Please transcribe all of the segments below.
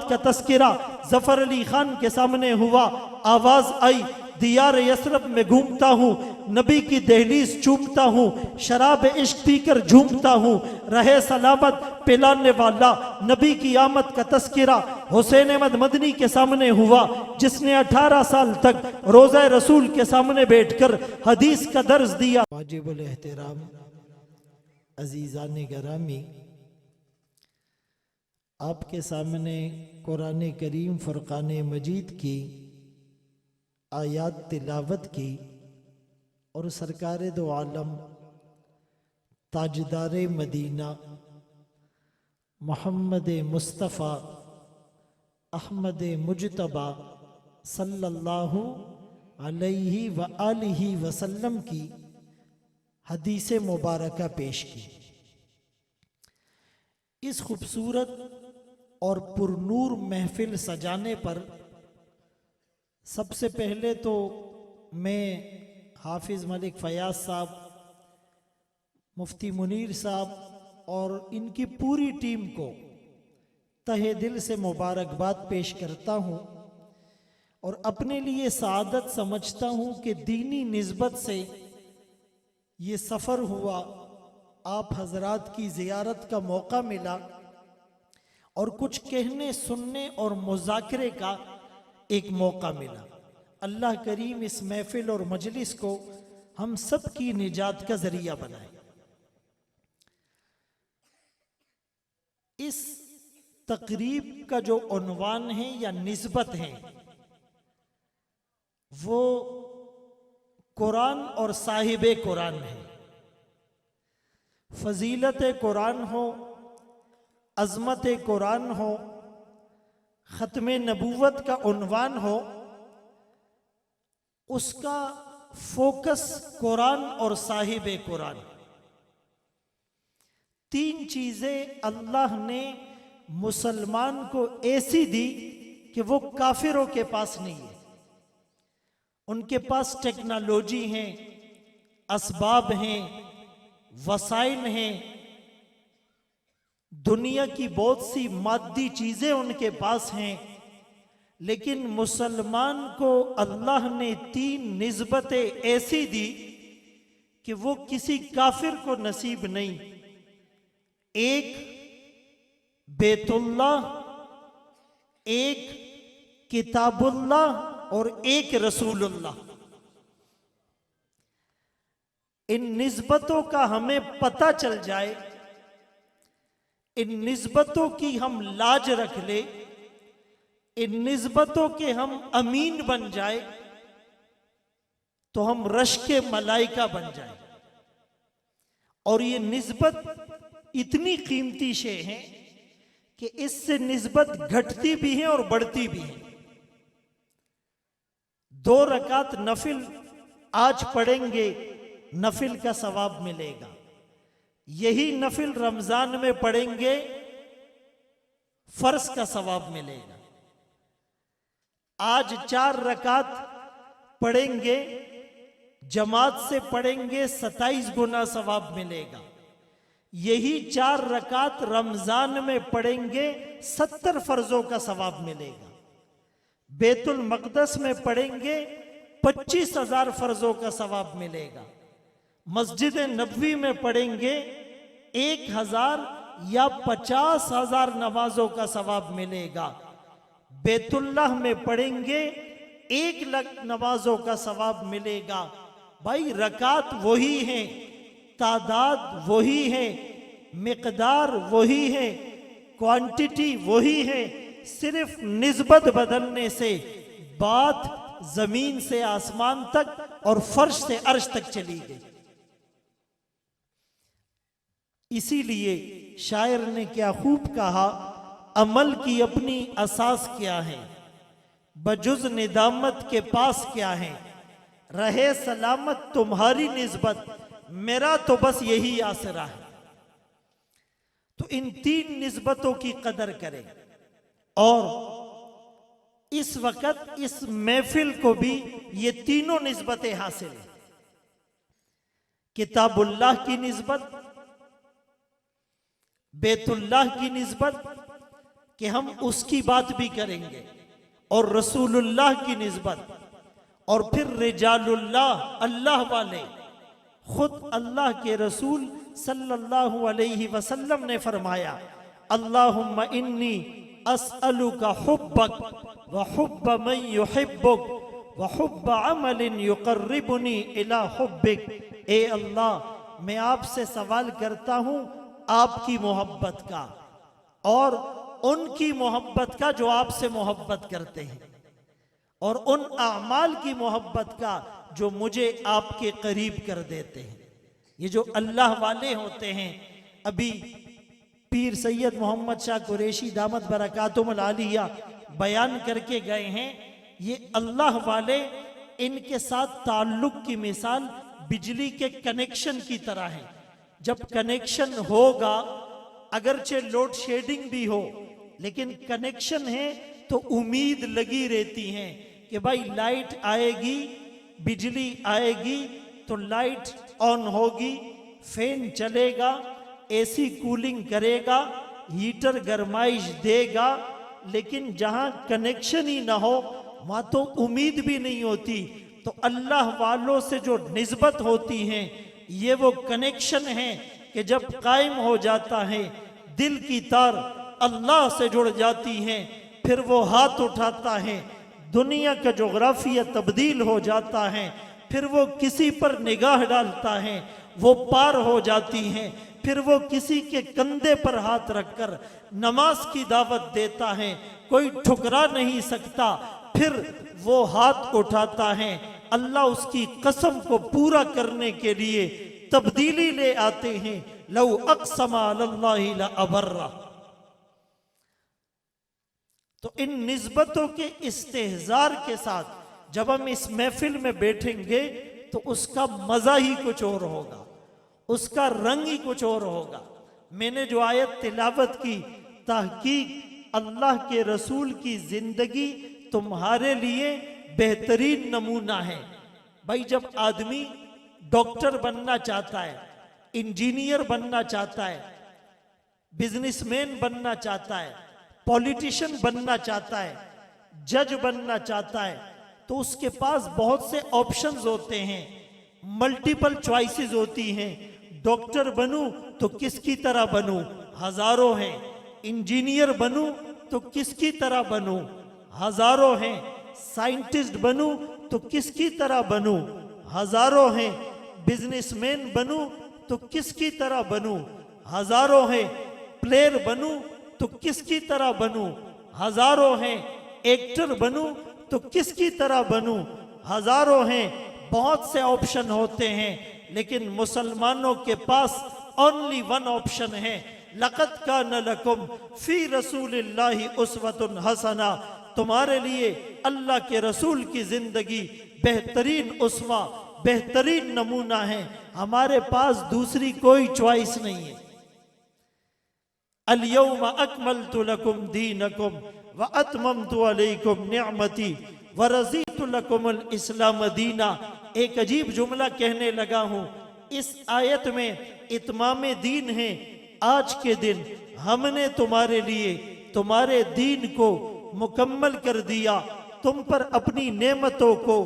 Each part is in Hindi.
आमद का तस्करा जफर अली खान के सामने हुआ। आवाज आई दियार यसरब में घूमता हूँ, नबी की दहलीज चूमता हूँ, शराब इश्क पीकर झूमता हूँ, रहे सलामत पिलाने वाला। नबी की आमद का तस्करा हुसैन अहमद मदनी के सामने हुआ, जिसने 18 साल तक रोज़ा रसूल के सामने बैठकर हदीस का दर्ज दिया। वाजिबुल एहतराम अजीज़ान गिरामी, आपके सामने कुरान करीम फुरकान मजीद की आयात तिलावत की और सरकार दो आलम ताजदार मदीना मोहम्मद मुस्तफ़ा अहमद मुजतबा सल्लल्लाहु अलैहि व आलिहि वसल्लम की हदीस मुबारका पेश की। इस खूबसूरत और पुरनूर महफिल सजाने पर सबसे पहले तो मैं हाफिज़ मलिक फ़याज़ साहब, मुफ्ती मुनीर साहब और इनकी पूरी टीम को तहे दिल से मुबारकबाद पेश करता हूँ और अपने लिए सआदत समझता हूँ कि दीनी निस्बत से ये सफ़र हुआ, आप हजरात की ज़ियारत का मौका मिला और कुछ कहने सुनने और मुज़ाकरे का एक मौका मिला। अल्लाह करीम इस महफिल और मजलिस को हम सब की निजात का जरिया बनाए। इस तकरीब का जो उन्वान है या निस्बत है वो कुरान और साहिबे कुरान है। फजीलत कुरान हो, अजमत कुरान हो, ख़त्मे नबूवत का उन्वान हो, उसका फोकस कुरान और साहिबे कुरान। तीन चीजें अल्लाह ने मुसलमान को ऐसी दी कि वो काफिरों के पास नहीं है। उनके पास टेक्नोलॉजी है, असबाब हैं, वसाइल हैं, दुनिया की बहुत सी मादी चीजें उनके पास हैं, लेकिन मुसलमान को अल्लाह ने तीन निस्बतें ऐसी दी कि वो किसी काफिर को नसीब नहीं। एक बैतुल्लाह, एक किताबुल्लाह और एक रसूलुल्लाह। इन निस्बतों का हमें पता चल जाए, इन निस्बतों की हम लाज रख ले, इन निस्बतों के हम अमीन बन जाए, तो हम रश के मलाइका बन जाए। और ये निस्बत इतनी कीमती शे है कि इससे निस्बत घटती भी है और बढ़ती भी है। 2 रकात नफिल आज पढ़ेंगे, नफिल का सवाब मिलेगा। यही नफिल रमजान में पढ़ेंगे, फर्ज का सवाब मिलेगा। आज 4 रकात पढ़ेंगे, जमात से पढ़ेंगे, 27 गुना सवाब मिलेगा। यही 4 रकात रमजान में पढ़ेंगे, 70 फर्जों का सवाब मिलेगा। बैतुल मक़दस में पढ़ेंगे, 25,000 फर्जों का सवाब मिलेगा। मस्जिद नबवी में पढ़ेंगे, 1,000 या 50,000 नमाजों का सवाब मिलेगा। बैतुल्लाह में पढ़ेंगे, 1 लाख नमाजों का सवाब मिलेगा। भाई रकात वही है, तादाद वही है, मिकदार वही है, क्वांटिटी वही है, सिर्फ निस्बत बदलने से बात जमीन से आसमान तक और फर्श से अर्श तक चली गई। इसीलिए शायर ने क्या खूब कहा, अमल की अपनी असास क्या है, बजुज निदामत के पास क्या है, रहे सलामत तुम्हारी निस्बत, मेरा तो बस यही आसरा है। तो इन 3 निस्बतों की कदर करें। और इस वक्त इस महफिल को भी ये तीनों निस्बतें हासिल हैं। किताबुल्लाह की निस्बत, बैतुल्लाह की निस्बत, कि हम उसकी बात भी करेंगे और रसूलुल्लाह की निस्बत, और फिर रिजालुल्लाह, अल्लाह वाले, खुद अल्लाह के रसूल सल्लल्लाहु अलैहि वसल्लम ने फरमाया, अल्लाहुम्मा इन्नी अस्अलुका हुब्बक व हुब्ब मन युहिब्बुक व हुब्ब अमलिन युकर्रिबुनी इला हुब्बिक। ए अल्लाह, मैं आपसे सवाल करता हूँ आपकी मोहब्बत का और उनकी मोहब्बत का जो आपसे मोहब्बत करते हैं, और उन अमाल की मोहब्बत का जो मुझे आपके करीब कर देते हैं। ये जो अल्लाह वाले होते हैं, अभी पीर सैयद मोहम्मद शाह कुरैशी दामत बरकातुहुल आलिया बयान करके गए हैं, ये अल्लाह वाले, इनके साथ ताल्लुक की मिसाल बिजली के कनेक्शन की तरह है। जब कनेक्शन होगा, अगरचे लोड शेडिंग भी हो, लेकिन कनेक्शन है तो उम्मीद लगी रहती है कि भाई लाइट आएगी, बिजली आएगी तो लाइट ऑन होगी, फैन चलेगा, एसी कूलिंग करेगा, हीटर गरमाइश देगा। लेकिन जहां कनेक्शन ही ना हो वहां तो उम्मीद भी नहीं होती। तो अल्लाह वालों से जो निस्बत होती है, ये वो कनेक्शन है कि जब कायम हो जाता है, दिल की तार अल्लाह से जुड़ जाती है, फिर वो हाथ उठाता है, दुनिया का जोग्राफिया तब्दील हो जाता है, फिर वो किसी पर निगाह डालता है, वो पार हो जाती है, फिर वो किसी के कंधे पर हाथ रखकर नमाज की दावत देता है, कोई ठुकरा नहीं सकता, फिर वो हाथ उठाता है, अल्लाह उसकी कसम को पूरा करने के लिए तब्दीली ले आते हैं। लौ अक़समा अलल्लाहि ला अबर्रा। तो इन निस्बतों के इस्तेहजार के साथ जब हम इस महफिल में बैठेंगे तो उसका मजा ही कुछ और होगा, उसका रंग ही कुछ और होगा। मैंने जो आयत तिलावत की, तहकीक अल्लाह के रसूल की जिंदगी तुम्हारे लिए बेहतरीन नमूना है। भाई, जब आदमी डॉक्टर बनना चाहता है, इंजीनियर बनना चाहता है, बिजनेसमैन बनना चाहता है, पॉलिटिशियन बनना चाहता है, जज बनना चाहता है, तो उसके पास बहुत से ऑप्शंस होते हैं, मल्टीपल चॉइसेस होती हैं। डॉक्टर बनूं तो किसकी तरह बनूं, हजारों हैं। इंजीनियर बनूं तो किसकी तरह बनूं, हजारों हैं। साइंटिस्ट बनूं तो किसकी तरह बनूं, हजारों हैं। बिजनेसमैन बनूं तो किसकी तरह बनूं, हजारों हैं। प्लेयर बनूं तो किसकी तरह बनूं, हजारों हैं। एक्टर बनूं तो किसकी तरह बनूं, हजारों हैं। बहुत से ऑप्शन होते हैं, लेकिन मुसलमानों के पास ओनली वन ऑप्शन है, लक़द कान लकुम फी रसूलिल्लाहि उस्वतुन हसना। तुम्हारे लिए अल्लाह के रसूल की जिंदगी बेहतरीन उस्वा, बेहतरीन नमूना है। हमारे पास दूसरी कोई चॉइस नहीं है। अल-यौमा अकमलतु लकुम दीनकुम व अतममतु अलैकुम निअमती व रज़ीतु लकुमुल इस्लाम दीना। एक अजीब जुमला कहने लगा हूं। इस आयत में इत्माम दीन है। आज के दिन हमने तुम्हारे लिए तुम्हारे दीन को मुकम्मल कर दिया, तुम पर अपनी नेमतों को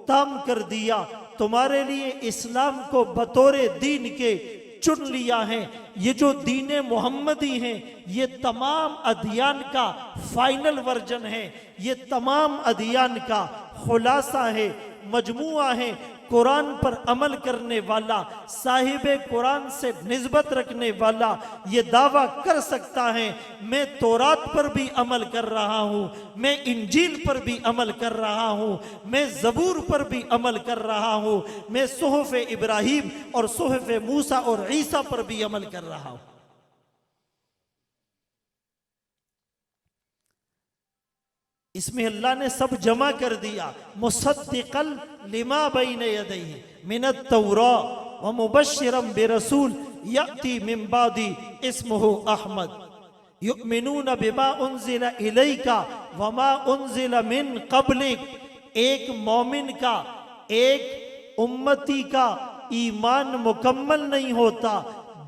ताम कर दिया, तुम्हारे लिए इस्लाम को बतौरे दीन के चुन लिया है। ये जो दीन मोहम्मदी है, ये तमाम अदियान का फाइनल वर्जन है, ये तमाम अदियान का खुलासा है, मजमुआ है। कुरान पर अमल करने वाला, साहिबे कुरान से निस्बत रखने वाला ये दावा कर सकता है, मैं तौरात पर भी अमल कर रहा हूँ, मैं इंजील पर भी अमल कर रहा हूँ, मैं ज़बूर पर भी अमल कर रहा हूँ, मैं सुहफ़ इब्राहिम और सुहफ़ मूसा और ईसा पर भी अमल कर रहा हूँ। इसमें अल्लाह ने सब जमा कर दिया। मुसद्दिक़ल लिमा बैन यदैहि मिनत तौरा व मुबश्शिरम बिरसूल यअती मिन बादी इस्मुहु अहमद युमिनून बिमा उन्ज़िला इलैका व मा उन्ज़िला मिन क़ब्लिक। एक मोमिन का, एक उम्मती का ईमान मुकम्मल नहीं होता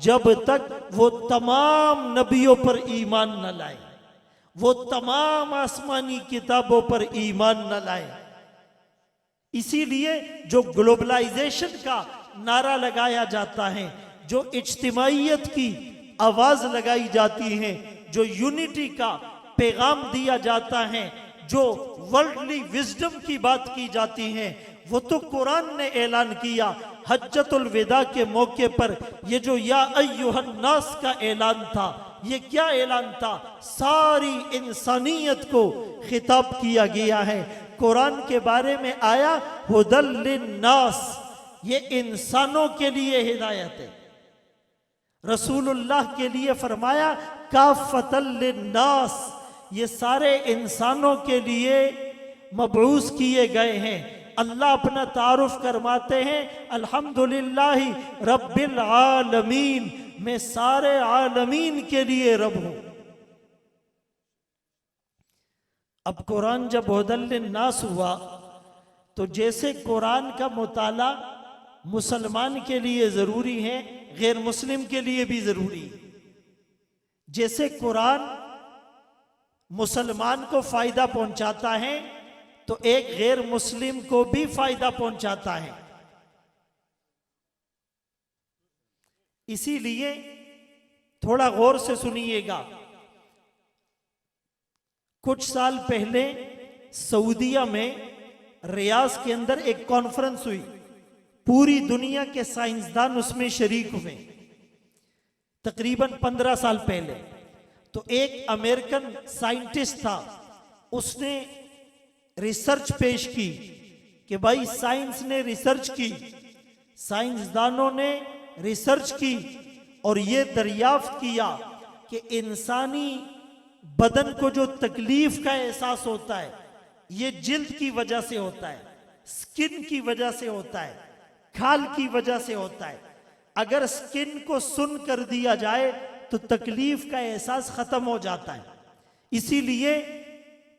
जब तक वो तमाम नबियों पर ईमान न लाए, वो तमाम आसमानी किताबों पर ईमान न लाए। इसीलिए जो ग्लोबलाइजेशन का नारा लगाया जाता है, जो इज्तिमाइयत की आवाज लगाई जाती है, जो यूनिटी का पैगाम दिया जाता है, जो वर्ल्डली विजडम की बात की जाती है, वो तो कुरान ने ऐलान किया। हज्जतुल विदा के मौके पर ये जो या अय्युहन नास का ऐलान था, ये क्या ऐलान था? सारी इंसानियत को खिताब किया गया है। कुरान के बारे में आया हुदल लिन्नास, ये इंसानों के लिए हिदायत है। रसूलुल्लाह के लिए फरमाया काफतल लिन्नास, ये सारे इंसानों के लिए मबऊस किए गए हैं। अल्लाह अपना तारुफ करवाते हैं, अल्हम्दुलिल्लाहि रब्बिल आलमीन, मैं सारे आलमीन के लिए रब हूं। अब कुरान जब हुदल लिन्नास हुआ, तो जैसे कुरान का मुताला मुसलमान के लिए जरूरी है, गैर मुस्लिम के लिए भी जरूरी है। जैसे कुरान मुसलमान को फायदा पहुंचाता है, तो एक गैर मुस्लिम को भी फायदा पहुंचाता है। इसीलिए थोड़ा गौर से सुनिएगा। कुछ साल पहले सऊदीया में रियाज के अंदर एक कॉन्फ्रेंस हुई, पूरी दुनिया के साइंसदान उसमें शरीक हुए, तकरीबन 15 साल पहले। तो एक अमेरिकन साइंटिस्ट था, उसने रिसर्च पेश की कि भाई साइंस ने रिसर्च की, साइंसदानों ने रिसर्च की और ये दरियाफ्त किया कि इंसानी बदन को जो तकलीफ का एहसास होता है, ये जिल्द की वजह से होता है, स्किन की वजह से होता है, खाल की वजह से होता है। अगर स्किन को सुन कर दिया जाए तो तकलीफ का एहसास खत्म हो जाता है। इसीलिए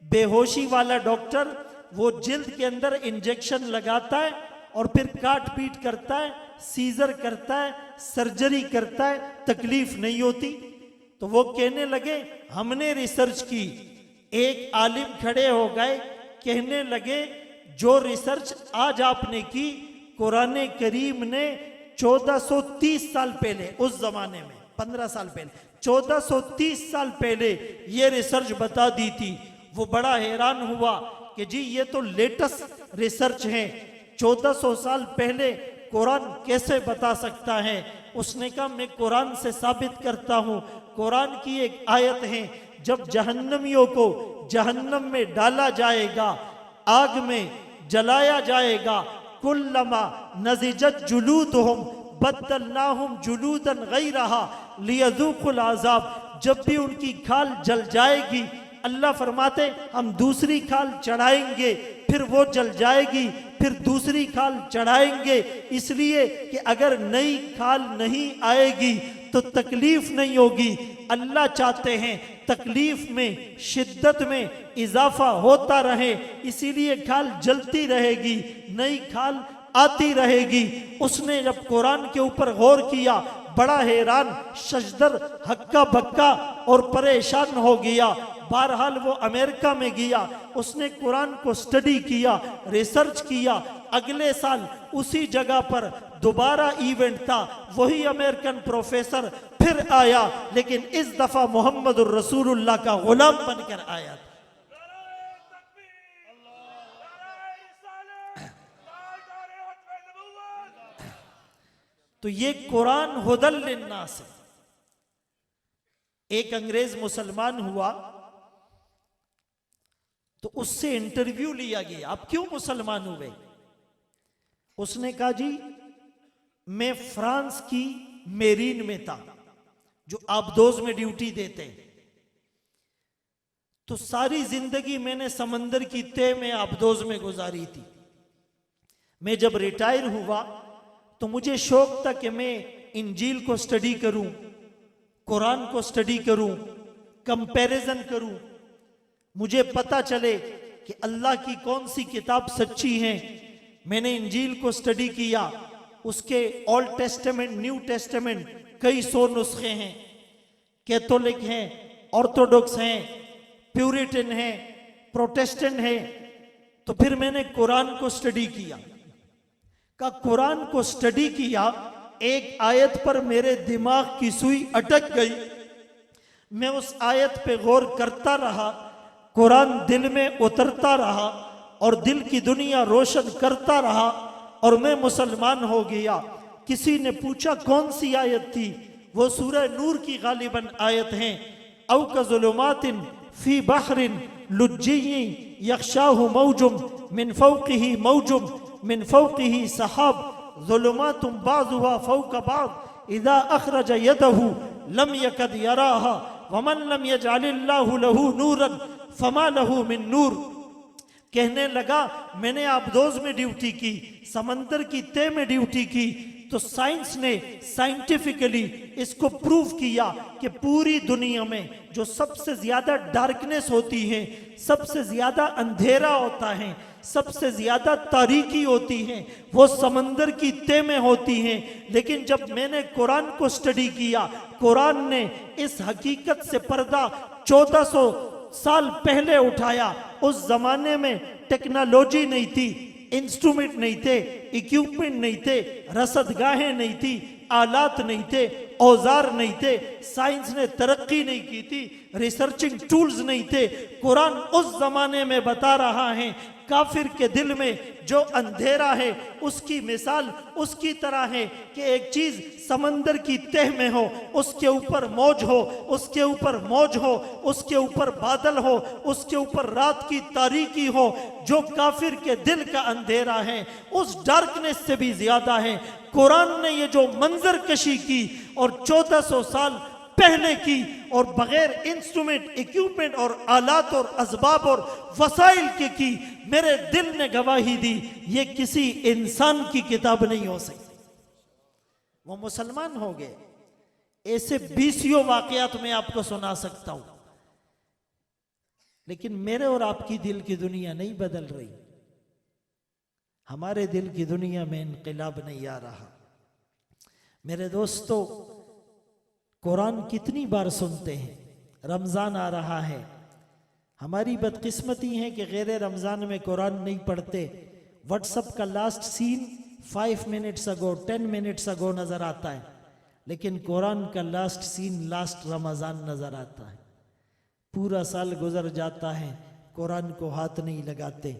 बेहोशी वाला डॉक्टर वो जिल्द के अंदर इंजेक्शन लगाता है और फिर काट पीट करता है, सीजर करता है, सर्जरी करता है, तकलीफ नहीं होती। तो वो कहने लगे हमने रिसर्च की। एक आलिम खड़े हो गए, कहने लगे जो रिसर्च आज आपने की, कुरान करीम ने 1430 साल पहले, उस जमाने में 15 साल पहले, 1430 साल पहले ये रिसर्च बता दी थी। वो बड़ा हैरान हुआ कि जी ये तो लेटेस्ट रिसर्च है, 1400 साल पहले कुरान कैसे बता सकता है? उसने कहा मैं कुरान से साबित करता हूं। कुरान की एक आयत है, जब जहन्नमियों को जहन्नम में डाला जाएगा, आग में जलाया जाएगा, कुल्लमा नज़िजत जुलूदुहुम बद्दलनाहुम जुलूदन गैरहा लियज़ूक़ुल अज़ाब, जब भी उनकी खाल जल जाएगी, अल्लाह फरमाते हम दूसरी खाल चढ़ाएंगे, फिर वो जल जाएगी, फिर दूसरी खाल चढ़ाएंगे, इसलिए कि अगर नई खाल नहीं आएगी तो तकलीफ नहीं होगी। अल्लाह चाहते हैं तकलीफ में, शिद्दत में इजाफा होता रहे, इसीलिए खाल जलती रहेगी, नई खाल आती रहेगी। उसने जब कुरान के ऊपर गौर किया, बड़ा हैरान, शजदर, हक्का बक्का और परेशान हो गया। बहरहाल वो अमेरिका में गया, उसने कुरान को स्टडी किया, रिसर्च किया। अगले साल उसी जगह पर दोबारा इवेंट था, वही अमेरिकन प्रोफेसर फिर आया, लेकिन इस दफा मोहम्मद रसूलुल्लाह का गुलाम बनकर आया। तो ये कुरान हुदल लिन्नास है। एक अंग्रेज मुसलमान हुआ तो उससे इंटरव्यू लिया गया, आप क्यों मुसलमान हुए? उसने कहा जी मैं फ्रांस की मेरीन में था, जो आबदोज में ड्यूटी देते हैं। तो सारी जिंदगी मैंने समंदर की तह में आबदोज में गुजारी थी। मैं जब रिटायर हुआ तो मुझे शौक था कि मैं इंजील को स्टडी करूं, कुरान को स्टडी करूं, कंपैरिजन करूं, मुझे पता चले कि अल्लाह की कौन सी किताब सच्ची है। मैंने इंजील को स्टडी किया, उसके ओल्ड टेस्टामेंट, न्यू टेस्टामेंट कई 100 नुस्खे हैं, कैथोलिक हैं, ऑर्थोडॉक्स हैं, प्यूरिटन हैं, प्रोटेस्टेंट हैं। तो फिर मैंने कुरान को स्टडी किया। का कुरान को स्टडी किया, एक आयत पर मेरे दिमाग की सुई अटक गई। मैं उस आयत पे गौर करता रहा, कुरान दिल में उतरता रहा और दिल की दुनिया रोशन करता रहा और मैं मुसलमान हो गया। किसी ने पूछा कौन सी आयत थी? वो सूरह नूर की गालिबन आयत है। औ कज़ुलुमातिन फी बहरिन लुज्जिय्यिन यग़शाहु मौजुम मिन फ़ौक़िही मौजुम मिन फ़ौक़िही सहाब ज़ुलुमातुम बाज़ुहा फ़ौक़ बाज़ इज़ा अख़रज यदहु लम यकद यराहा वमन लम यजअलिल्लाहु लहू नूरन फमा लहू मिन नूर। कहने लगा मैंने आबदोज में ड्यूटी की, समंदर की तह में ड्यूटी की, तो साइंस ने साइंटिफिकली इसको प्रूव किया कि पूरी दुनिया में जो सबसे ज्यादा डार्कनेस होती है, सबसे ज्यादा अंधेरा होता है, सबसे ज्यादा तारीकी होती है, वो समंदर की तह में होती है। लेकिन जब मैंने कुरान को स्टडी किया, कुरान ने इस हकीकत से पर्दा 1400 साल पहले उठाया। उस जमाने में टेक्नोलॉजी नहीं थी, इंस्ट्रूमेंट नहीं थे, इक्विपमेंट नहीं थे, रसदगाहें नहीं थी, आलात नहीं थे, औजार नहीं थे, साइंस ने तरक्की नहीं की थी, रिसर्चिंग टूल्स नहीं थे। कुरान उस जमाने में बता रहा है काफिर के दिल में जो अंधेरा है उसकी मिसाल उसकी तरह है कि एक चीज समंदर की तह में हो, उसके ऊपर मौज हो, उसके ऊपर मौज हो, उसके ऊपर बादल हो, उसके ऊपर रात की तारीकी हो। जो काफिर के दिल का अंधेरा है उस डार्कनेस से भी ज्यादा है। कुरान ने ये जो मंजर कशी की और 1400 साल पहले की और बगैर इंस्ट्रूमेंट, इक्विपमेंट और आलात और असबाब और वसाइल के की, मेरे दिल ने गवाही दी ये किसी इंसान की किताब नहीं हो सकती। वो मुसलमान हो गए। ऐसे 20 वाकयात मैं आपको सुना सकता हूं, लेकिन मेरे और आपकी दिल की दुनिया नहीं बदल रही। हमारे दिल की दुनिया में इनकलाब नहीं आ रहा। मेरे दोस्तों, कुरान कितनी बार सुनते हैं? रमज़ान आ रहा है, हमारी बदकिस्मती है कि गैर रमज़ान में कुरान नहीं पढ़ते। व्हाट्सअप का last seen 5 minutes ago, 10 minutes ago नज़र आता है, लेकिन कुरान का लास्ट सीन लास्ट रमज़ान नज़र आता है। पूरा साल गुजर जाता है, कुरान को हाथ नहीं लगाते।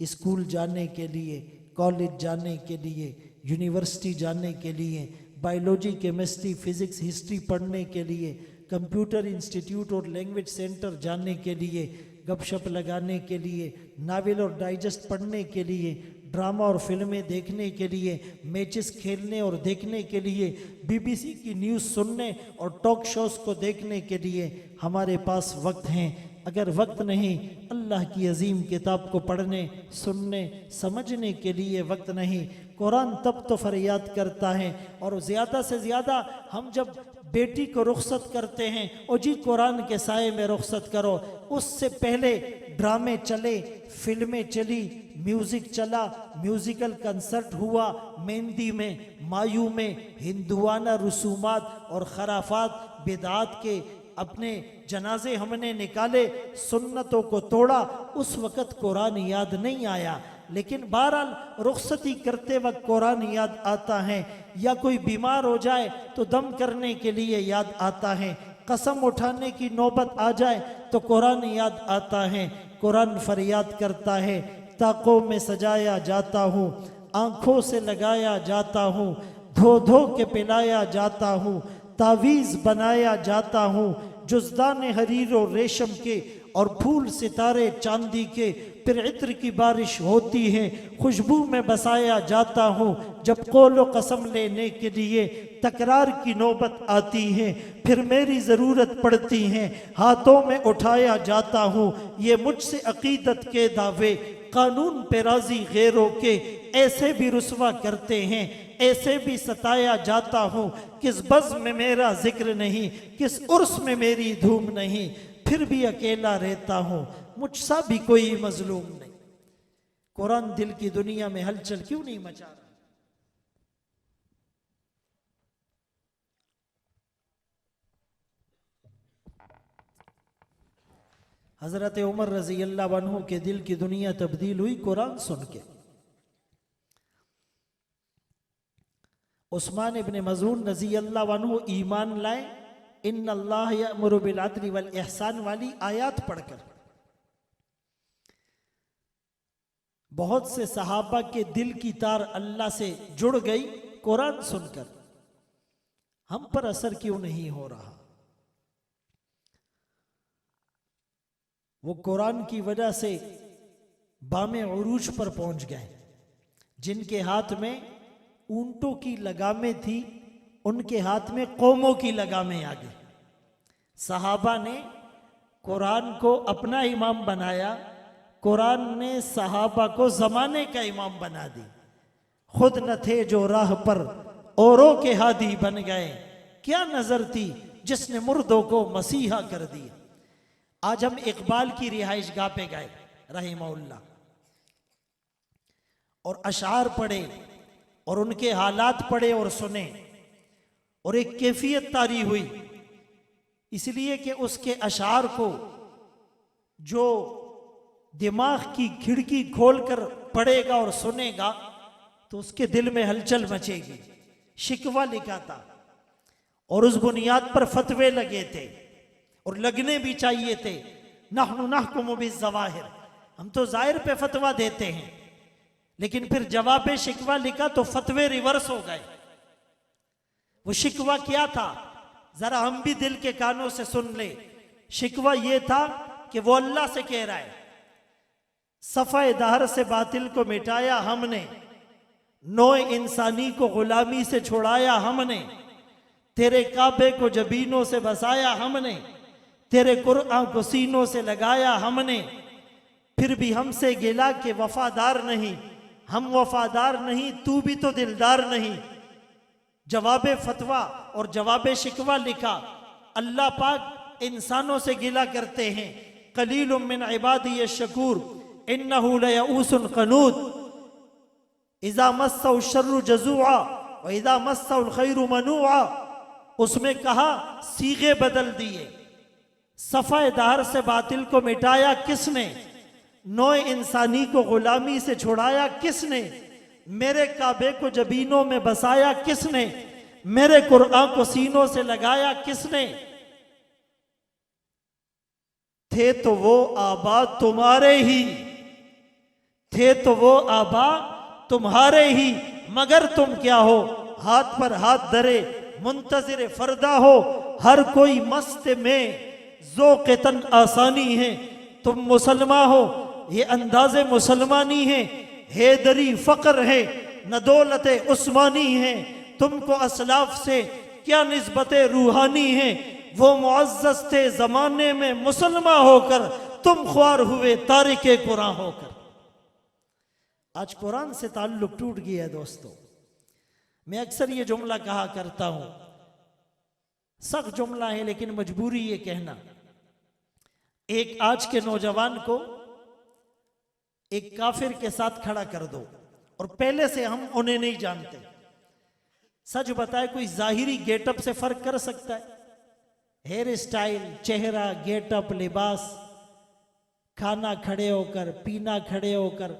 स्कूल जाने के लिए, कॉलेज जाने के लिए, यूनिवर्सिटी जाने के लिए, बायोलॉजी, केमिस्ट्री, फिजिक्स, हिस्ट्री पढ़ने के लिए, कंप्यूटर इंस्टीट्यूट और लैंग्वेज सेंटर जाने के लिए, गपशप लगाने के लिए, नावल और डाइजेस्ट पढ़ने के लिए, ड्रामा और फिल्में देखने के लिए, मैचेस खेलने और देखने के लिए, बीबीसी की न्यूज़ सुनने और टॉक शोज़ को देखने के लिए हमारे पास वक्त हैं। अगर वक्त नहीं, अल्लाह की अजीम किताब को पढ़ने, सुनने, समझने के लिए वक्त नहीं, कुरान तब तो फरियाद करता है। और ज़्यादा से ज़्यादा हम जब बेटी को रुखसत करते हैं, ओ जी कुरान के साए में रुखसत करो, उससे पहले ड्रामे चले, फिल्में चली, म्यूज़िक चला, म्यूज़िकल कंसर्ट हुआ, मेहंदी में, मायू में, हिंदुआना रसूमात और खराफात बिदात के अपने जनाजे हमने निकाले, सुन्नतों को तोड़ा। उस वक़्त कुरान याद नहीं आया, लेकिन बहरहाल रुखसती करते वक्त कुरान याद आता है। या कोई बीमार हो जाए तो दम करने के लिए याद आता है, कसम उठाने की नौबत आ जाए तो कुरान याद आता है। कुरान फरियाद करता है, ताकों में सजाया जाता हूँ, आँखों से लगाया जाता हूँ, धो धो के पिलाया जाता हूँ, तावीज़ बनाया जाता हूँ, जुज़दान हरीर और रेशम के और फूल सितारे चांदी के, फिर इत्र की बारिश होती है, खुशबू में बसाया जाता हूँ। जब कौलो कसम लेने के लिए तकरार की नौबत आती है, फिर मेरी ज़रूरत पड़ती है, हाथों में उठाया जाता हूँ। ये मुझसे अकीदत के दावे कानून पे राजी गैरों के, ऐसे भी रुसवा करते हैं, ऐसे भी सताया जाता हूँ। किस बज़्म में मेरा जिक्र नहीं, किस उर्स में मेरी धूम नहीं, फिर भी अकेला रहता हूँ, मुझसा भी कोई मजलूम नहीं। कुरान दिल की दुनिया में हलचल क्यों नहीं मचा रहा? हजरत उमर रजी अल्लाह अन्हु के दिल की दुनिया तब्दील हुई कुरान सुन के। उस्मान इब्न मज़ून रजी अल्लाह अन्हु ईमान लाए इन्न अल्लाह यअमुरु बिल अदली वल इहसान वाली आयत पढ़कर। बहुत से सहाबा के दिल की तार अल्लाह से जुड़ गई कुरान सुनकर। हम पर असर क्यों नहीं हो रहा? वो कुरान की वजह से बामे उरूज पर पहुंच गए। जिनके हाथ में ऊंटों की लगामें थी, उनके हाथ में कौमों की लगामें आ गई। सहाबा ने कुरान को अपना इमाम बनाया, कुरान ने सहाबा को जमाने का इमाम बना दी। खुद न थे जो राह पर औरों के हादी बन गए, क्या नजर थी जिसने मुर्दों को मसीहा कर दिया। आज हम इकबाल की रिहाइश गाह पे गए रहीमहुल्लाह और अशार पढ़े और उनके हालात पढ़े और सुने और एक कैफियत तारी हुई, इसलिए कि उसके अशार को जो दिमाग की खिड़की खोलकर पढ़ेगा और सुनेगा तो उसके दिल में हलचल मचेगी। शिकवा लिखा था और उस बुनियाद पर फतवे लगे थे और लगने भी चाहिए थे। नहनु नहकुमु बिज़्ज़वाहिर, हम तो जाहिर पे फतवा देते हैं, लेकिन फिर जवाब शिकवा लिखा तो फतवे रिवर्स हो गए। वो शिकवा क्या था, जरा हम भी दिल के कानों से सुन ले। शिकवा ये था कि वो अल्लाह से कह रहा है, सफ़ाए दहर से बातिल को मिटाया हमने, नौए इंसानी को गुलामी से छुड़ाया हमने, तेरे काबे को जबीनों से बसाया हमने, तेरे कुरआन को सीनों से लगाया हमने, फिर भी हमसे गिला के वफादार नहीं, हम वफादार नहीं, तू भी तो दिलदार नहीं। जवाब फतवा और जवाब शिकवा लिखा। अल्लाह पाक इंसानों से गिला करते हैं, कलीलुम मिन इबादी अश-शकूर इन्नहु लयऊसुन क़नूत इज़ा मस्सहु शर्रु जज़ूआ व इज़ा मस्सहुल खैरु मनूआ। उसमें कहा सीगे बदल दिए। सफ़ाए दहर से बातिल को मिटाया किसने, नौए इंसानी को गुलामी से छुड़ाया किसने, मेरे काबे को जबीनों में बसाया किसने, मेरे कुरआन को सीनों से लगाया किसने। थे तो वो आबा तुम्हारे ही, थे तो वो आबा तुम्हारे ही, मगर तुम क्या हो, हाथ पर हाथ धरे मुंतजिर फरदा हो। हर कोई मस्त में ज़ौक़ तन आसानी है, तुम मुसलमान हो ये अंदाज़े मुसलमानी है। हैदरी फ़क्र है न दौलत उस्मानी है, तुमको असलाफ से क्या निस्बत रूहानी है। वो मुअज़्ज़ज़ थे ज़माने में मुसलमान होकर, तुम ख्वार हुए तारिके कुरान होकर। आज कुरान से ताल्लुक टूट गया है दोस्तों। मैं अक्सर ये जुमला कहा करता हूं, सख्त जुमला है लेकिन मजबूरी ये कहना। एक आज के नौजवान को एक काफिर के साथ खड़ा कर दो और पहले से हम उन्हें नहीं जानते, सच बताए कोई जाहिरी गेटअप से फर्क कर सकता है? हेयर स्टाइल, चेहरा, गेटअप, लिबास, खाना खड़े होकर, पीना खड़े होकर,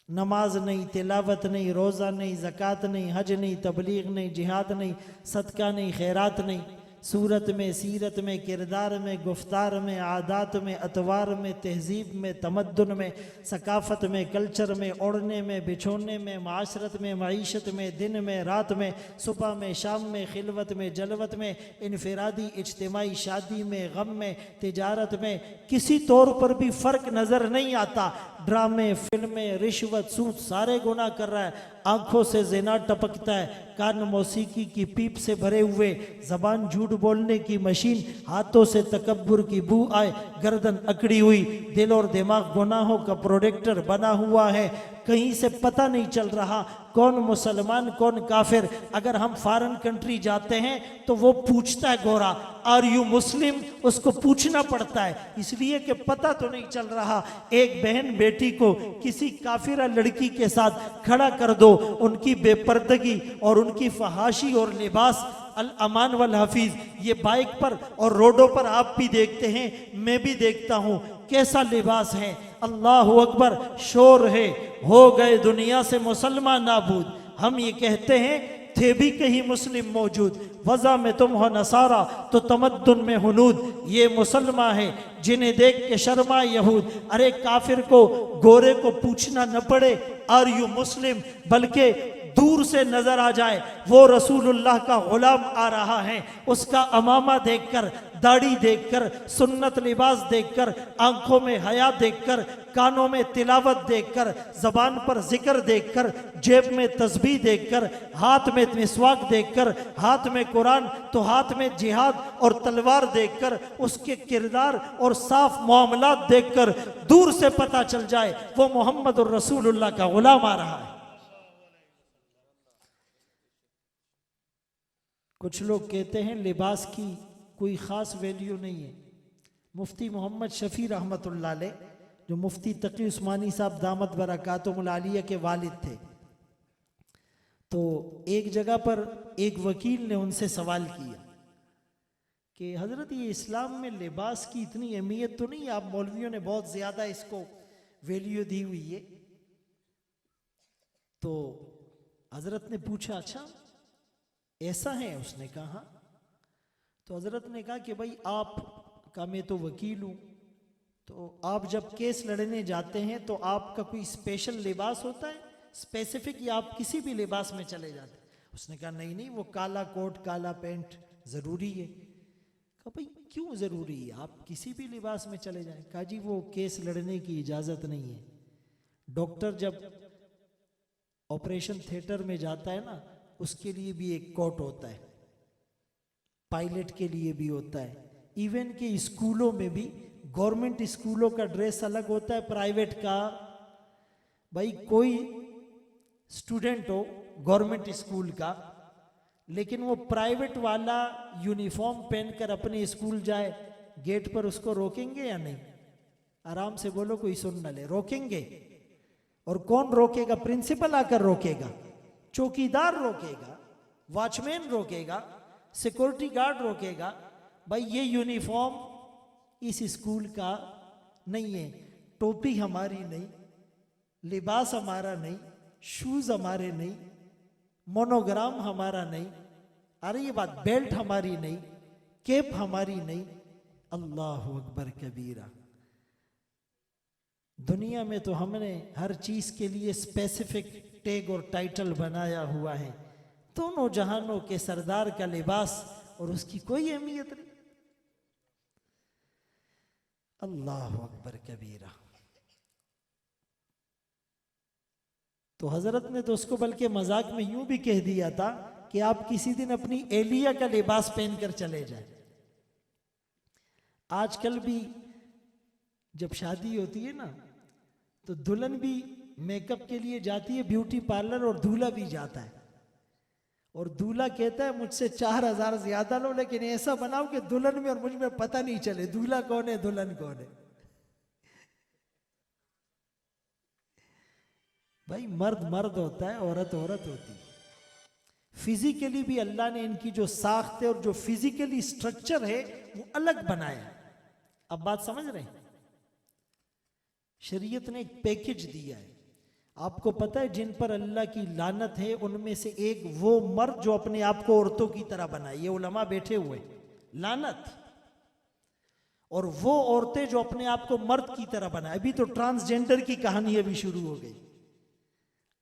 नमाज नहीं, तिलावत नहीं, रोज़ा नहीं, ज़कात नहीं, हज नहीं, तबलीग नहीं, जिहाद नहीं, सदका नहीं, खैरात नहीं, सूरत में, सीरत में, किरदार में, गुफ्तार में, आदात में, अतवार में, तहजीब में, तमद्दुन में, सकाफ़त में, कल्चर में, ओढ़ने में, बिछोने में, माशरत में, मईशत में, दिन में, रात में, सुबह में, शाम में, खिलवत में, जलवत में, इनफरादी, इज्तिमाई, शादी में, गम में, तिजारत में, किसी तौर पर भी फ़र्क नज़र नहीं आता। ड्रामे, फिल्में, रिश्वत, सूद सारे गुनाह कर रहा है। आंखों से ज़िना टपकता है, कान मौसीकी की पीप से भरे हुए, ज़बान झूठ बोलने की मशीन, हाथों से तकब्बुर की बू आए, गर्दन अकड़ी हुई, दिल और दिमाग गुनाहों का प्रोडक्टर बना हुआ है। कहीं से पता नहीं चल रहा कौन मुसलमान कौन काफिर। अगर हम फॉरेन कंट्री जाते हैं तो वो पूछता है गोरा, आर यू मुस्लिम, उसको पूछना पड़ता है, इसलिए कि पता तो नहीं चल रहा। एक बहन बेटी को किसी काफिरा लड़की के साथ खड़ा कर दो, उनकी बेपर्दगी और उनकी फहाशी और लिबास, अल अमान वल हफीज, ये बाइक पर और रोडों पर आप भी देखते हैं, मैं भी देखता हूं कैसा लिबास है। अल्लाह अकबर, शोर है, हो गए दुनिया से मुसलमान नाबूद। हम ये कहते हैं थे भी कहीं मुस्लिम मौजूद, वज़ा में तुम हो नसारा तो तमद्दुन में हुनूद। ये मुसलमान है जिन्हें देख के शर्मा यहूद। अरे काफिर को, गोरे को पूछना न पड़े आर यू मुस्लिम, बल्कि दूर से नजर आ जाए वो रसूलुल्लाह का गुलाम आ रहा है, उसका अमामा देखकर, दाढ़ी देखकर, सुन्नत लिबास देखकर, आंखों में हया देखकर, कानों में तिलावत देखकर, जबान पर जिक्र देखकर, जेब में तस्बीह देखकर, हाथ में मिसवाक देखकर, हाथ में कुरान तो हाथ में जिहाद और तलवार देखकर, उसके किरदार और साफ मामलात देखकर दूर से पता चल जाए वो मोहम्मद रसूलुल्लाह का गुलाम आ रहा है। कुछ लोग कहते हैं लिबास की कोई ख़ास वैल्यू नहीं है। मुफ्ती मोहम्मद शफ़ी रहमतुल्लाह अलैह, जो मुफ्ती तकी उस्मानी साहब दामत बरकातुहुल आलिया के वालिद थे, तो एक जगह पर एक वकील ने उनसे सवाल किया कि हज़रत ये इस्लाम में लिबास की इतनी अहमियत तो नहीं, आप मौलवियों ने बहुत ज़्यादा इसको वैल्यू दी हुई है। तो हज़रत ने पूछा अच्छा ऐसा है? उसने कहा। तो हजरत ने कहा कि भाई आपका, मैं तो वकील हूं, तो आप जब केस लड़ने जाते हैं तो आपका कोई स्पेशल लिबास होता है स्पेसिफिक, या आप किसी भी लिबास में चले जाते हैं? उसने कहा नहीं नहीं, वो काला कोट काला पैंट जरूरी है। कहा भाई क्यों जरूरी है, आप किसी भी लिबास में चले जाएं। कहा जी वो केस लड़ने की इजाजत नहीं है। डॉक्टर जब ऑपरेशन थिएटर में जाता है ना, उसके लिए भी एक कोट होता है, पायलट के लिए भी होता है, इवन के स्कूलों में भी, गवर्नमेंट स्कूलों का ड्रेस अलग होता है, प्राइवेट का। भाई कोई स्टूडेंट हो गवर्नमेंट स्कूल का, लेकिन वो प्राइवेट वाला यूनिफॉर्म पहनकर अपने स्कूल जाए, गेट पर उसको रोकेंगे या नहीं? आराम से बोलो, कोई सुन न ले, रोकेंगे। और कौन रोकेगा? प्रिंसिपल आकर रोकेगा, चौकीदार रोकेगा, वॉचमैन रोकेगा, सिक्योरिटी गार्ड रोकेगा। भाई ये यूनिफॉर्म इस स्कूल का नहीं है, टोपी हमारी नहीं, लिबास हमारा नहीं, शूज हमारे नहीं, मोनोग्राम हमारा नहीं, अरे ये बात, बेल्ट हमारी नहीं, केप हमारी नहीं। अल्लाह अकबर कबीरा। दुनिया में तो हमने हर चीज के लिए स्पेसिफिक टैग और टाइटल बनाया हुआ है। दोनों जहानों के सरदार का लिबास और उसकी कोई अहमियत नहीं। अल्लाह अकबर कबीरा। तो हजरत ने तो उसको बल्कि मजाक में यूं भी कह दिया था कि आप किसी दिन अपनी एलिया का लिबास पहनकर चले जाएं। आजकल भी जब शादी होती है ना, तो दुल्हन भी मेकअप के लिए जाती है ब्यूटी पार्लर, और दूल्हा भी जाता है। और दूल्हा कहता है मुझसे 4000 ज्यादा लो, लेकिन ऐसा बनाओ कि दुल्हन में और मुझ में पता नहीं चले दूल्हा कौन है दुल्हन कौन है। भाई मर्द मर्द होता है, औरत औरत होती है। फिजिकली भी अल्लाह ने इनकी जो साख्त है और जो फिजिकली स्ट्रक्चर है वो अलग बनाया। अब बात समझ रहे हैं? शरीयत ने एक पैकेज दिया है। आपको पता है जिन पर अल्लाह की लानत है उनमें से एक वो मर्द जो अपने आप को औरतों की तरह बनाए, ये उलमा बैठे हुए, लानत। और वो औरतें जो अपने आप को मर्द की तरह बनाए। अभी तो ट्रांसजेंडर की कहानी अभी शुरू हो गई,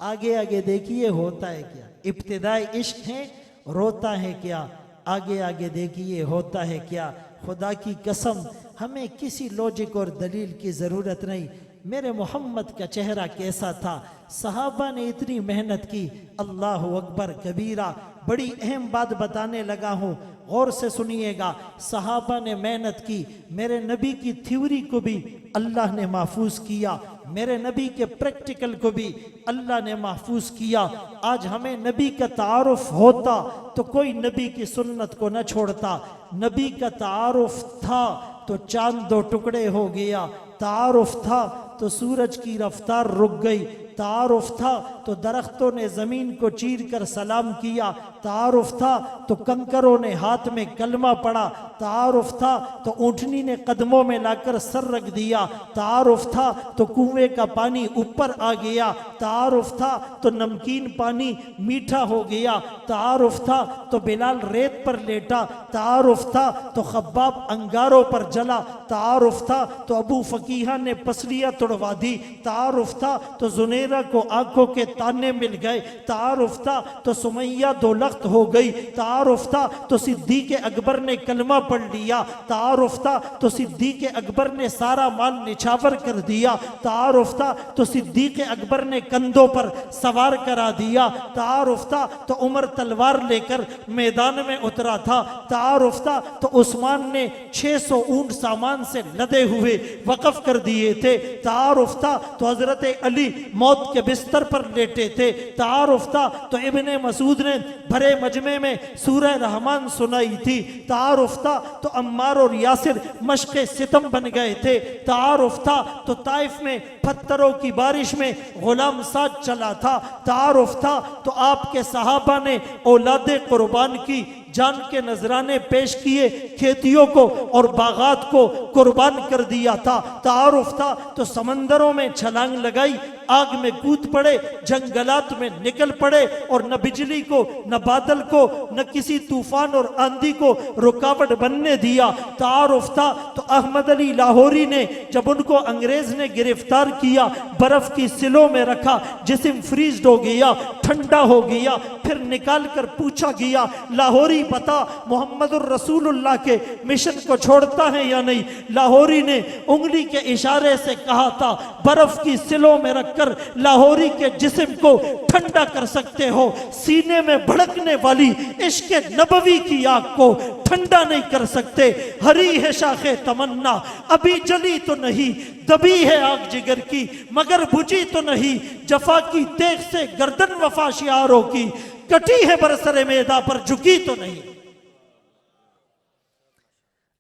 आगे आगे देखिए होता है क्या। इब्तिदाई इश्क है, रोता है क्या, आगे आगे देखिए होता है क्या। खुदा की कसम हमें किसी लॉजिक और दलील की जरूरत नहीं। मेरे मोहम्मद का चेहरा कैसा था, सहाबा ने इतनी मेहनत की। अल्लाह अकबर कबीरा। बड़ी अहम बात बताने लगा हूँ, गौर से सुनिएगा, सहाबा ने मेहनत की, मेरे नबी की थ्योरी को भी अल्लाह ने महफूज किया, मेरे नबी के प्रैक्टिकल को भी अल्लाह ने महफूज किया। आज हमें नबी का तारुफ होता तो कोई नबी की सुन्नत को न छोड़ता। नबी का तारुफ था तो चांद दो टुकड़े हो गया, तारुफ था तो सूरज की रफ्तार रुक गई, तारुफ था तो दरख्तों ने जमीन को चीर कर सलाम किया, तारुफ था तो कंकरों ने हाथ में कलमा पड़ा, तारुफ था तो ऊँटनी ने कदमों में लाकर सर रख दिया, तारुफ था तो कुएं का पानी ऊपर आ गया, तारुफ था तो नमकीन पानी मीठा हो गया, तारुफ था तो बिलाल रेत पर लेटा, तारुफ था तो खब्बाब अंगारों पर जला, तारुफ था तो अबू फकीहा ने पसलियाँ तोड़वा दी, तारुफ था तो जुनेरा को आंखों के ताने मिल गए, तारुफ था तो सुमैया दो लख्त हो गई, तारुफ था तो सिद्दीक अकबर ने कलमा पढ़ लिया, तारुफ था तो सिद्दीक अकबर ने सारा माल निछावर कर दिया, तारुफ था तो सिद्दीक अकबर ने कंधों पर सवार करा दिया, तारुफ था तो उमर तलवार लेकर मैदान में उतरा था, तारुफ था तो उस्मान ने 600 ऊंट सामान से लदे हुए वक़फ कर दिए थे, तारुफ था तो हजरत अली मौत के बिस्तर पर लेटे थे, तारुफ था तो इब्ने मसूद ने भरे मजमे में सूरह रहमान सुनाई थी, तारुफ था तो अम्मार और यासिर मशक़े सितम बन गए थे, तारुफ था तो ताइफ में पत्थरों की बारिश में गुलाम साज चला था, तारुफ था तो आपके सहाबा ने औलादे कुर्बान की, जान के नजराने पेश किए, खेतियों को और बागात को कुर्बान कर दिया था, तारुफ था तो समंदरों में छलांग लगाई, आग में कूद पड़े, जंगलात में निकल पड़े और न बिजली को, न बादल को, न किसी तूफान और आंधी को रुकावट बनने दिया, तारुफ था तो अहमद अली लाहौरी ने जब उनको अंग्रेज ने गिरफ्तार किया, बर्फ की सिलों में रखा, जिस्म फ्रीज हो गया, ठंडा हो गया, फिर निकाल कर पूछा गया, लाहौरी बता मोहम्मदुर रसूलुल्लाह के मिशन को छोड़ता है या नहीं? लाहौरी ने उंगली के इशारे से कहा था, बर्फ की सिलों में रखकर लाहौरी के जिस्म को ठंडा कर सकते हो, सीने में भड़कने वाली इश्क नबवी की आग को ठंडा नहीं कर सकते। हरी है शाखे तमन्ना अभी जली तो नहीं, दबी है आग जिगर की मगर बुझी तो नहीं, जफा की तेग से गर्दन वफा शियारों की, कटी है बरसरे मैदा पर झुकी तो नहीं।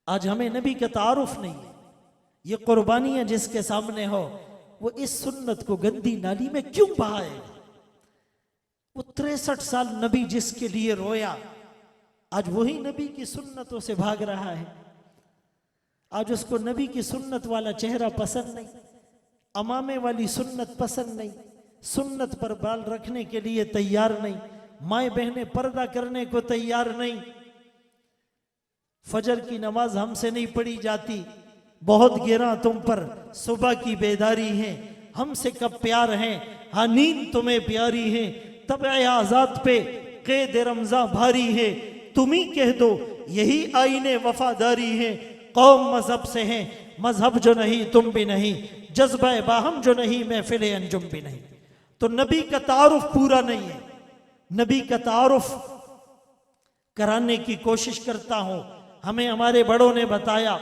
आज हमें नबी का तारुफ नहीं है, ये कुर्बानियां जिसके सामने हो वो इस सुन्नत को गंदी नाली में क्यों बहाएगा? वो 63 साल नबी जिसके लिए रोया, आज वही नबी की सुन्नतों से भाग रहा है। आज उसको नबी की सुन्नत वाला चेहरा पसंद नहीं, अमामे वाली सुन्नत पसंद नहीं, सुन्नत पर बाल रखने के लिए तैयार नहीं, माए बहनें पर्दा करने को तैयार नहीं, फजर की नमाज हमसे नहीं पढ़ी जाती, बहुत गिरा तुम पर सुबह की बेदारी है, हमसे कब प्यार है, हाँ नींद तुम्हें प्यारी है, तब आजाद पे कैद रमजा भारी है, तुम ही कह दो यही आईने वफादारी है, कौम मजहब से है, मजहब जो नहीं तुम भी नहीं, जज्बा बाहम जो नहीं महफिल अंजुम भी नहीं। तो नबी का तारुफ पूरा नहीं है, नबी का तारुफ कराने की कोशिश करता हूं। हमें हमारे बड़ों ने बताया,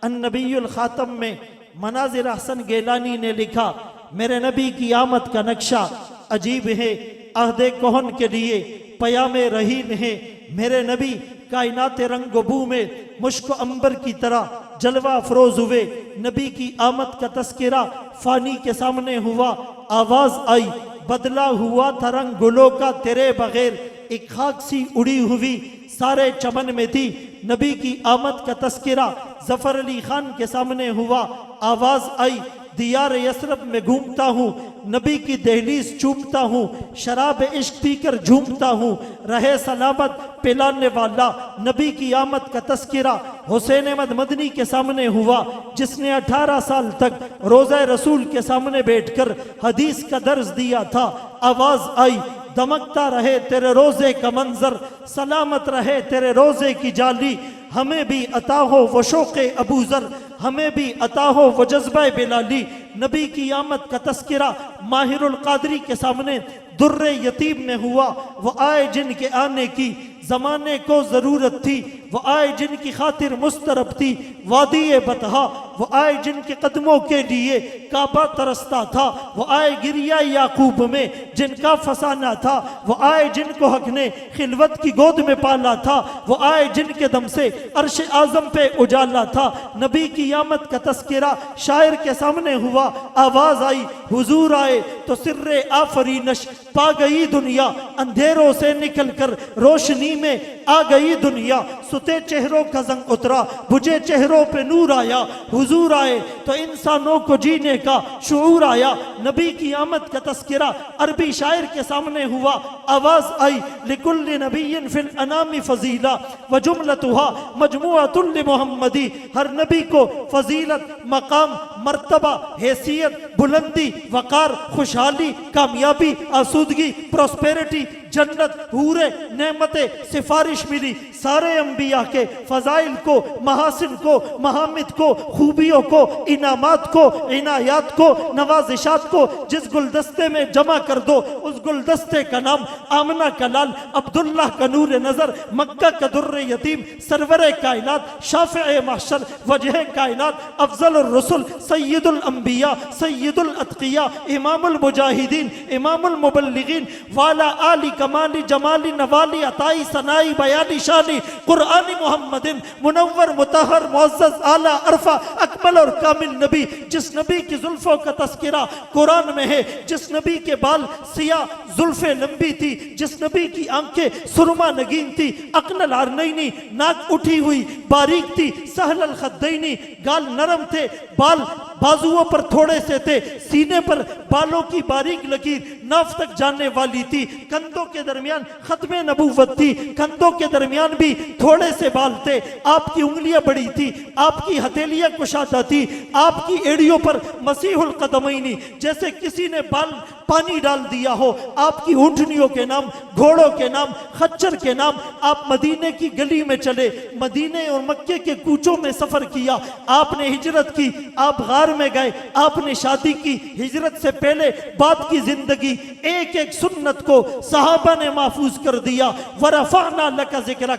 अन्नबीयुल खातम में मनाजिर हसन गेलानी ने लिखा, मेरे नबी की आमद का नक्शा अजीब है, अहदे कोहन के लिए पयामे रहीन है, मेरे नबी कायनात रंगबू में मुश्क अंबर की तरह जलवा अफरोज हुए, नबी की आमद का तस्करा फानी के सामने हुआ, आवाज आई बदला हुआ था रंग गुलों का तेरे बगैर, एक खाक सी उड़ी हुई सारे चमन में थी, नबी की आमद का तस्करा जफर अली खान के सामने हुआ, आवाज आई दियार यसरब में घूमता हूँ, नबी की दहलीज चूमता हूँ, शराब इश्क पीकर झूमता हूँ, रहे सलामत पिलाने वाला, नबी की आमद का तस्करा हुसैन अहमद मदनी के सामने हुआ, जिसने 18 साल तक रोज़ा रसूल के सामने बैठकर हदीस का दर्ज दिया था, आवाज आई दमकता रहे तेरे रोजे का मंजर, सलामत रहे तेरे रोजे की जाली, हमें भी अता हो वो शौक़े अबूजर, हमें भी अता हो वो जज्बा बिलाली, नबी की आमद का तस्करा माहिरुल कादरी के सामने दुर्रे यतीम में हुआ, वो आए जिनके आने की जमाने को जरूरत थी, वो आए जिनकी खातिर मुस्तरब थी वादी बतहा, वो आए जिनके कदमों के लिए काबा तरसता था, वो आए गिरिया याकूब में जिनका फसाना था, वो आए जिनको हक ने खिलवत की गोद में पाला था, वो आए जिनके दम से अर्श आजम पे उजाला था। नबी की आमद का तस्करा शायर के सामने हुआ, आवाज आई हुजूर आए तो सिर्रे आफरीनश पा गई दुनिया, अंधेरों से निकलकर रोशनी में आ गई दुनिया, सुते चेहरों का जंग उतरा बुझे चेहरों पे नूर आया, हुजूर आए तो इंसानों को जीने का शऊर आया। नबी की आमद का तस्करा अरबी शायर के सामने हुआ, आवाज आई लिकुल्लि नबिय्यिन फिल अनामी फजीला व जुमलतुहा मजमुअतुन लिमुहम्मदी, हर नबी को फजीलत मकाम मर्तबा हैसियत बुलंदी वकार खुशहाली कामयाबी आसूदगी प्रोस्पेरिटी जन्नत हूरे नेमते सिफारिश मिली। सारे अंबिया के फजाइल को महासिन को महामिद को खूबियों को इनामात को इनायात को नवाजिशात को जिस गुलदस्ते में जमा कर दो उस गुलदस्ते का नाम आमना का लाल अब्दुल्लाह का नूर नजर मक्का का दुर्रे यतीम सरवर कायनात शाफ़िए महशर वजह कायनात अफजल रसुल सय्यदुल अंबिया सय्यदुल अतकिया इमामुल मुजाहिदीन इमामुल मुबल्लिगीन वाला आली कमाली जमाली नवाली अताई सनाई बयानी शानी कुरानी मोहम्मदिन मुनव्वर मुतहर मुअज़्ज़ज़ आला अरफा अकमल और कामिल नबी, जिस नबी की जुल्फों का तस्करा कुरान में है, जिस नबी के बाल सिया जुल्फे लंबी थी, जिस नबी की आंखें सुरमा नगीन थी, अकनल आरनैनी नाक उठी हुई बारीक थी, सहलल खद्दैनी गाल नरम थे, बाल बाजुओं पर थोड़े से थे, सीने पर बालों की बारीक लकीर नाफ तक जाने वाली थी, कंधों के दरमियान खत्मे नबूवत थी, कंधों के दरमियान भी थोड़े से बाल थे, आपकी उंगलियां बड़ी थी, आपकी हथेलियां कुशादा थी, आपकी एड़ियों पर मसीहुल कदमैनी जैसे किसी ने बाल पानी डाल दिया हो, आपकी ऊंटनियों के नाम घोड़ों के नाम खच्चर के नाम। आप मदीने की गली में चले, मदीने और मक्के के कूचों में सफर किया, आपने हिजरत की, आप गार में गए, आपने शादी की, हिजरत से पहले बाद की जिंदगी एक एक सुन्नत को सहाबा ने महफूज कर दिया। वरफाना लका जिक्र,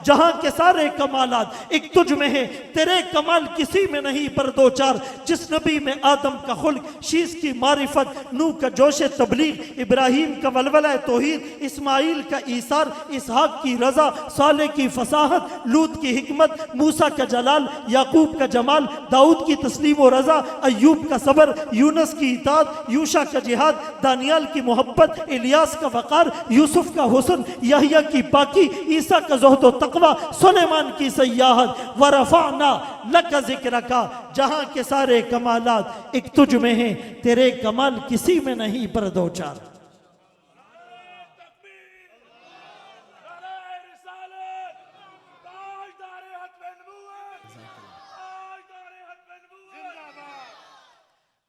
जहां के सारे कमालात एक तुझ में है, तेरे कमाल किसी में नहीं पर दो चार। जिस नबी में आदम का खुल्क, शीश की मारिफत, नूह का जोश तबलीग, इब्राहिम का वलवला तौहीद, इस्माइल का ईसार, इसहाक की रजा, साले की फसाहत, लूत की हिकमत, मूसा का जलाल, याकूब का जमाल, दाऊद की तस्लीम और रजा, अय्यूब का सबर, यूनुस की इताअत, यूशा का जिहाद, दानियाल की मोहब्बत, इलियास का वकार, यूसुफ का हुस्न, यहया की पाकी, ईसा का ज़ुहद व तक़वा, सुलेमान की सयाहत। वरफ़अना लका ज़िक्रका, जहां के सारे कमालात एक तुझ में हैं, तेरे कमाल किसी में नहीं पर दो चार।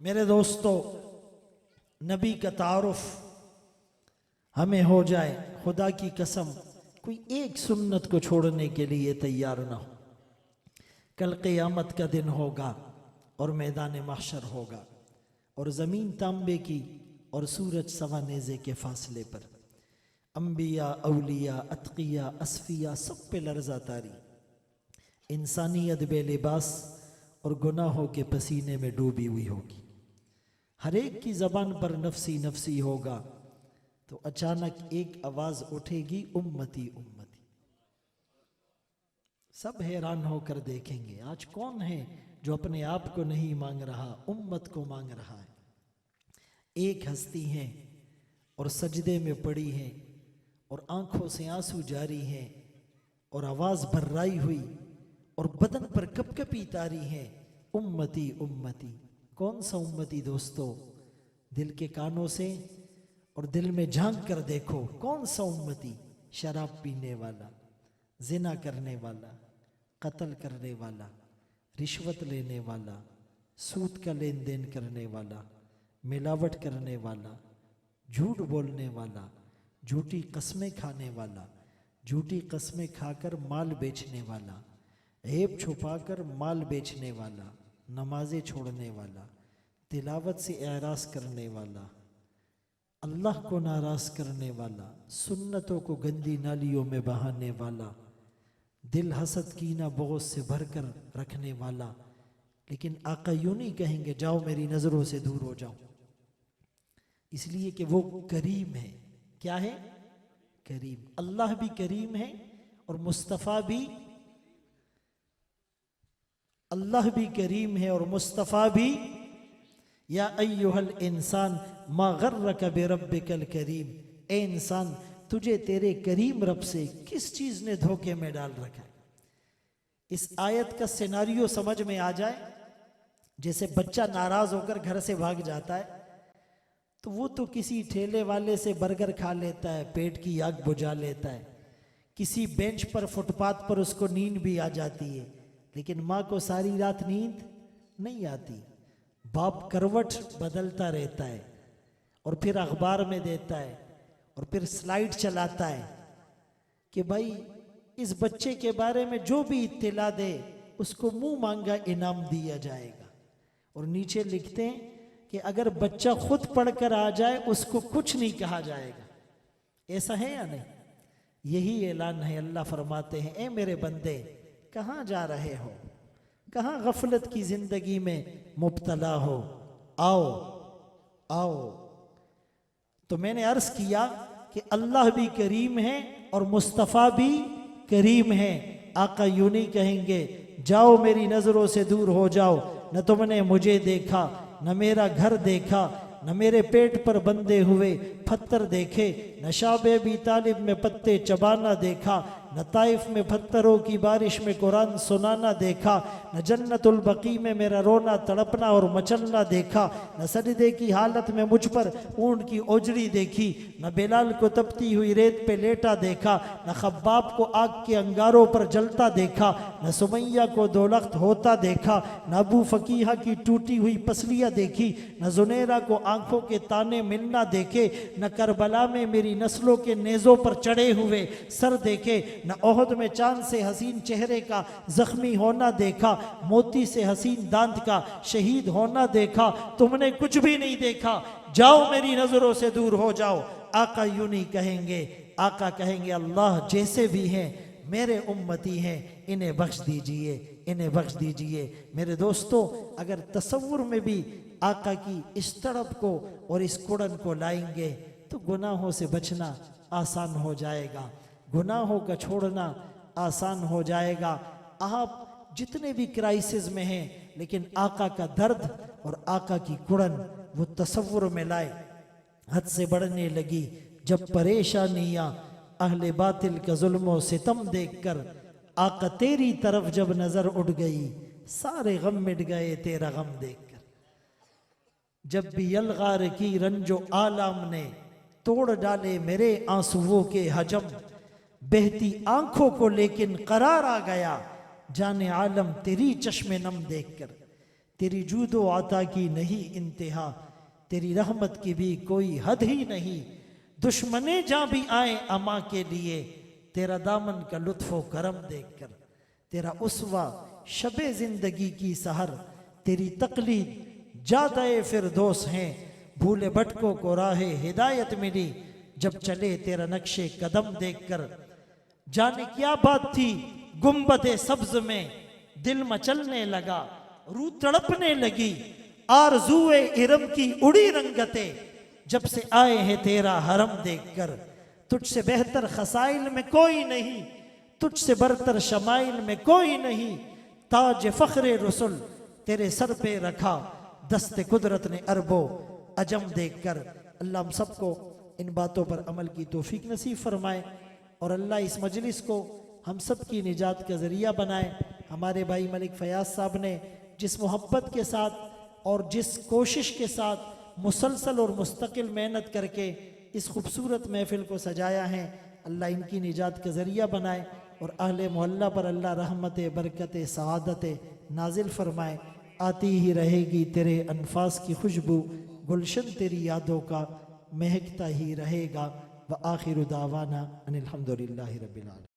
मेरे दोस्तों, नबी का तारुफ हमें हो जाए, खुदा की कसम कोई एक सुन्नत को छोड़ने के लिए तैयार ना हो। कल क़यामत का दिन होगा और मैदान महशर होगा और ज़मीन तांबे की और सूरज सवा नेज़े के फासले पर, अम्बिया औलिया अतकिया असफिया सब पे लर्ज़ा तारी, इंसानियत बेलिबास और गुनाहों के पसीने में डूबी हुई होगी। हर एक की ज़बान पर नफसी नफसी होगा तो अचानक एक आवाज़ उठेगी, उम्मती उम्मती। सब हैरान होकर देखेंगे आज कौन है जो अपने आप को नहीं मांग रहा, उम्मत को मांग रहा है। एक हस्ती हैं और सजदे में पड़ी हैं और आंखों से आंसू जारी हैं और आवाज़ भर्राई हुई और बदन पर कपकपी तारी हैं, उम्मती उम्मती। कौन सा उम्मती दोस्तों? दिल के कानों से और दिल में झांक कर देखो, कौन सा उम्मती? शराब पीने वाला, जिना करने वाला, कत्ल करने वाला, रिश्वत लेने वाला, सूद का लेन देन करने वाला, मिलावट करने वाला, झूठ बोलने वाला, झूठी कस्में खाने वाला, झूठी कस्में खाकर माल बेचने वाला, ऐब छुपाकर माल बेचने वाला, नमाजें छोड़ने वाला, तिलावत से एराज़ करने वाला, अल्लाह को नाराज़ करने वाला, सुन्नतों को गंदी नालियों में बहाने वाला, दिल हसद कीना बोझ से भर कर रखने वाला। लेकिन आका यूं नहीं कहेंगे जाओ मेरी नजरों से दूर हो जाओ, इसलिए कि वो करीम है। क्या है? करीम। अल्लाह भी करीम है और मुस्तफ़ा भी, अल्लाह भी करीम है और मुस्तफ़ा भी। या अय्युहल इंसान मा गर्रक बिरब्बिकल करीम, ए इंसान तुझे तेरे करीम रब से किस चीज ने धोखे में डाल रखा है। इस आयत का सिनारियो समझ में आ जाए, जैसे बच्चा नाराज होकर घर से भाग जाता है तो वो तो किसी ठेले वाले से बर्गर खा लेता है, पेट की आग बुझा लेता है, किसी बेंच पर फुटपाथ पर उसको नींद भी आ जाती है। लेकिन माँ को सारी रात नींद नहीं आती। बाप करवट बदलता रहता है और फिर अखबार में देता है और फिर स्लाइड चलाता है कि भाई इस बच्चे के बारे में जो भी इत्तिला दे उसको मुंह मांगा इनाम दिया जाएगा। और नीचे लिखते हैं कि अगर बच्चा खुद पढ़कर आ जाए उसको कुछ नहीं कहा जाएगा। ऐसा है या नहीं? यही ऐलान है। अल्लाह फरमाते हैं, ए मेरे बंदे कहाँ जा रहे हो, कहाँ गफलत की जिंदगी में मुब्तला हो, आओ आओ। तो मैंने अर्ज किया कि अल्लाह भी करीम है और मुस्तफ़ा भी करीम है। आका यूं नहीं कहेंगे जाओ मेरी नजरों से दूर हो जाओ, न तुमने मुझे देखा, न मेरा घर देखा, न मेरे पेट पर बंधे हुए पत्थर देखे, न शाबे अबी तालिब में पत्ते चबाना देखा, न ताइफ में पत्थरों की बारिश में कुरान सुनाना देखा, न जन्नतुल बकी में मेरा रोना तड़पना और मचलना देखा, न सजदे की हालत में मुझ पर ऊंट की ओजड़ी देखी, न बिलाल को तपती हुई रेत पे लेटा देखा, न खब्बाब को आग के अंगारों पर जलता देखा, न सुमैया को दोलख्त होता देखा, न अबू फकीहा की टूटी हुई पसलियाँ देखी, न जुनेरा को आंखों के ताने मिलना देखे, न करबला में मेरी नस्लों के नेज़ों पर चढ़े हुए सर देखे, न ओहद में चांद से हसीन चेहरे का जख्मी होना देखा, मोती से हसीन दांत का शहीद होना देखा। तुमने कुछ भी नहीं देखा, जाओ मेरी नजरों से दूर हो जाओ। आका यूं नहीं कहेंगे, आका कहेंगे अल्लाह जैसे भी हैं मेरे उम्मती हैं, इन्हें बख्श दीजिए, इन्हें बख्श दीजिए। मेरे दोस्तों, अगर तसव्वुर में भी आका की इस तड़प को और इस कुड़न को लाएंगे तो गुनाहों से बचना आसान हो जाएगा, गुनाहों का छोड़ना आसान हो जाएगा। आप जितने भी क्राइसिस में हैं, लेकिन आका का दर्द और आका की कुड़न वो तसव्वुर में लाए। हद से बढ़ने लगी जब परेशानियां अहले बातिल का जुल्म सितम देखकर, आका तेरी तरफ जब नजर उठ गई सारे गम मिट गए तेरा गम देखकर। जब भी यलगार की रंजो आलम ने तोड़ डाले मेरे आंसुओं के हजम, बहती आंखों को लेकिन करार आ गया जाने आलम तेरी चश्मे नम देखकर। तेरी जूदो आता की नहीं इंतहा, तेरी रहमत की भी कोई हद ही नहीं। दुश्मने जहां भी आए अमा के लिए, तेरा दामन का लुत्फो करम देखकर। तेरा उसवा शबे जिंदगी की सहर, तेरी तकलीद जादाए फिरदौस हैं। भूले भटकों को राहे हिदायत मिली जब चले तेरा नक्शे कदम देखकर। जाने क्या बात थी गुम्बदे सब्ज में, दिल मचलने लगा रूह तड़पने लगी। आरज़ूए इरम की उड़ी रंगते जब से आए हैं तेरा हरम देखकर। तुझसे बेहतर खसाइल में कोई नहीं, तुझसे बरतर शमाइल में कोई नहीं। ताज फख्रे रसुल तेरे सर पे रखा, दस्ते कुदरत ने अरबो अजम देखकर। अल्लाह हम सबको इन बातों पर अमल की तौफीक नसीब फरमाए और अल्लाह इस मजलिस को हम सब की निजात का ज़रिया बनाए। हमारे भाई मलिक फयाज साहब ने जिस मोहब्बत के साथ और जिस कोशिश के साथ मुसलसल और मुस्तकिल मेहनत करके इस खूबसूरत महफिल को सजाया है, अल्लाह इनकी निजात का ज़रिया बनाए और अहले मोहल्ला पर अल्लाह रहमत बरकत सआदत नाजिल फरमाए। आती ही रहेगी तेरे अनफास की खुशबू, गुलशन तेरी यादों का महकता ही रहेगा। व आखिर दावाना अनिल हम्दुलिल्लाहि रब्बिल आलमीन।